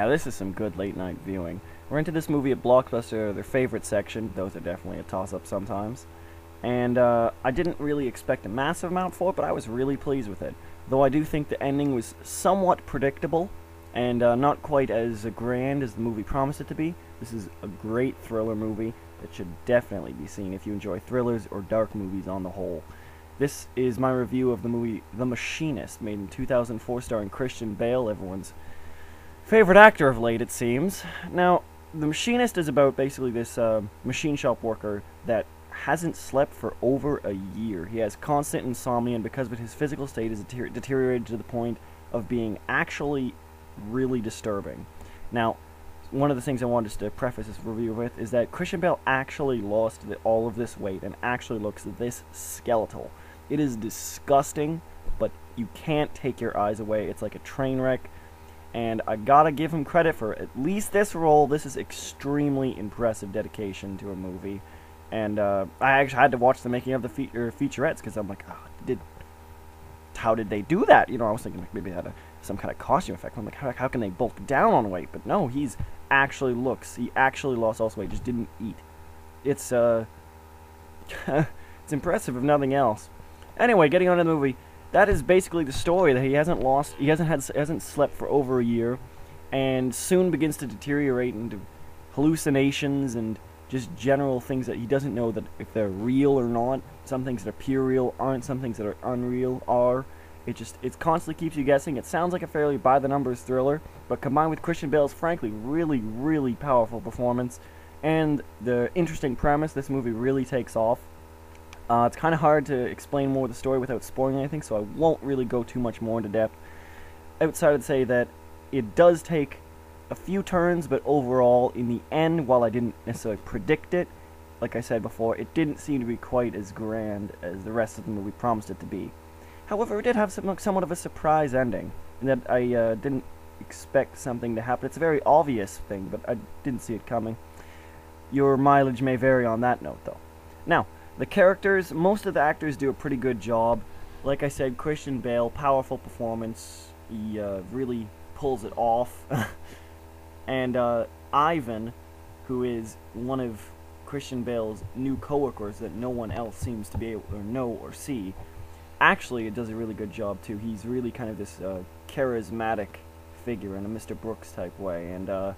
Yeah, this is some good late night viewing. We're into this movie at Blockbuster, their favorite section. Those are definitely a toss-up sometimes. And I didn't really expect a massive amount for it, but I was really pleased with it. Though I do think the ending was somewhat predictable, and not quite as grand as the movie promised it to be. This is a great thriller movie that should definitely be seen if you enjoy thrillers or dark movies on the whole. This is my review of the movie The Machinist, made in 2004, starring Christian Bale, everyone's favorite actor of late, it seems. Now, The Machinist is about basically this machine shop worker that hasn't slept for over a year. He has constant insomnia, and because of it, his physical state is deteriorated to the point of being actually really disturbing. Now, one of the things I wanted just to preface this review with is that Christian Bale actually lost all of this weight and actually looks this skeletal. It is disgusting, but you can't take your eyes away. It's like a train wreck, and I gotta give him credit for at least this role. This is extremely impressive dedication to a movie, and I actually had to watch the making of the featurettes because I'm like, oh, how did they do that? You know, I was thinking like maybe they had some kind of costume effect. I'm like, how can they bulk down on weight? But no, he actually lost all his weight, just didn't eat. It's it's impressive if nothing else. Anyway, getting on to the movie, that is basically the story, that he hasn't slept for over a year, and soon begins to deteriorate into hallucinations and just general things that he doesn't know that if they're real or not. Some things that are pure real aren't, some things that are unreal are. It constantly keeps you guessing. It sounds like a fairly by-the-numbers thriller, but combined with Christian Bale's, frankly, really, really powerful performance, and the interesting premise, this movie really takes off. It's kind of hard to explain more of the story without spoiling anything, so I won't really go too much more into depth. Outside, I'd say that it does take a few turns, but overall, in the end, while I didn't necessarily predict it, like I said before, it didn't seem to be quite as grand as the rest of the movie promised it to be. However, it did have somewhat of a surprise ending, in that I didn't expect something to happen. It's a very obvious thing, but I didn't see it coming. Your mileage may vary on that note, though. Now, the characters, most of the actors do a pretty good job. Like I said, Christian Bale, powerful performance. He really pulls it off. And Ivan, who is one of Christian Bale's new coworkers that no one else seems to be able to know or see, actually it does a really good job too. He's really kind of this charismatic figure in a Mr. Brooks type way. And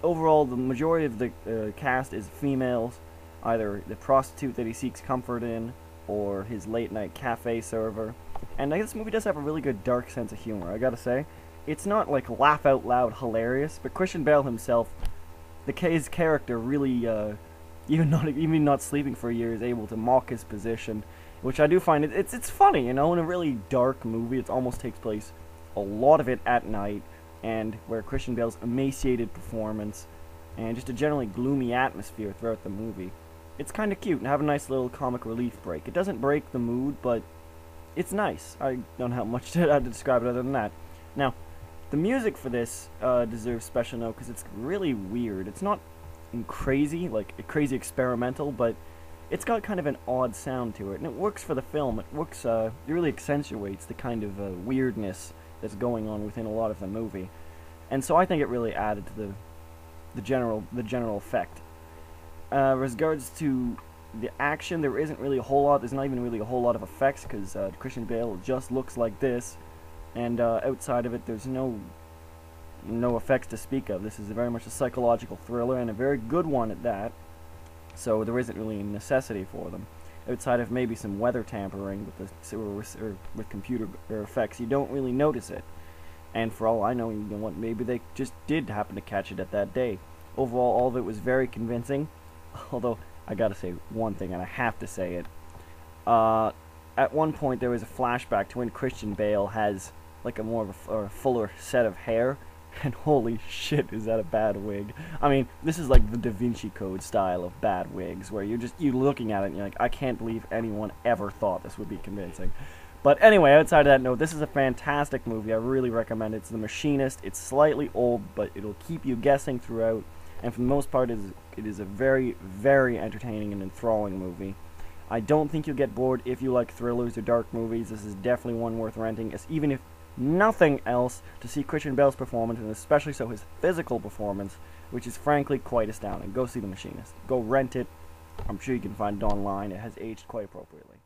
overall, the majority of the cast is females. Either the prostitute that he seeks comfort in, or his late-night cafe server. And this movie does have a really good dark sense of humor, I gotta say. It's not, like, laugh-out-loud hilarious, but Christian Bale himself, his character really, even not sleeping for a year, is able to mock his position, which I do find, it's funny, you know, in a really dark movie. It almost takes place, a lot of it at night, and where Christian Bale's emaciated performance, and just a generally gloomy atmosphere throughout the movie. It's kind of cute and have a nice little comic relief break. It doesn't break the mood, but it's nice. I don't have much to describe it other than that. Now, the music for this deserves special note because it's really weird. It's not crazy, like crazy experimental, but it's got kind of an odd sound to it, and it works for the film. It works. It really accentuates the kind of weirdness that's going on within a lot of the movie, and so I think it really added to the general effect. Regards to the action, there isn't really a whole lot. There's not even really a whole lot of effects because Christian Bale just looks like this, and outside of it, there's no effects to speak of. This is very much a psychological thriller, and a very good one at that. So there isn't really a necessity for them. Outside of maybe some weather tampering with computer effects, you don't really notice it. And for all I know, you know what? Maybe they just did happen to catch it at that day. Overall, all of it was very convincing. Although, I gotta say one thing, and I have to say it. At one point, there was a flashback to when Christian Bale has, like, a more of a fuller set of hair. And holy shit, is that a bad wig. I mean, this is like the Da Vinci Code style of bad wigs, where you're looking at it and you're like, I can't believe anyone ever thought this would be convincing. But anyway, outside of that note, this is a fantastic movie. I really recommend it. It's The Machinist. It's slightly old, but it'll keep you guessing throughout. And for the most part, it is a very, very entertaining and enthralling movie. I don't think you'll get bored if you like thrillers or dark movies. This is definitely one worth renting, even if nothing else to see Christian Bale's performance, and especially so his physical performance, which is frankly quite astounding. Go see The Machinist. Go rent it. I'm sure you can find it online. It has aged quite appropriately.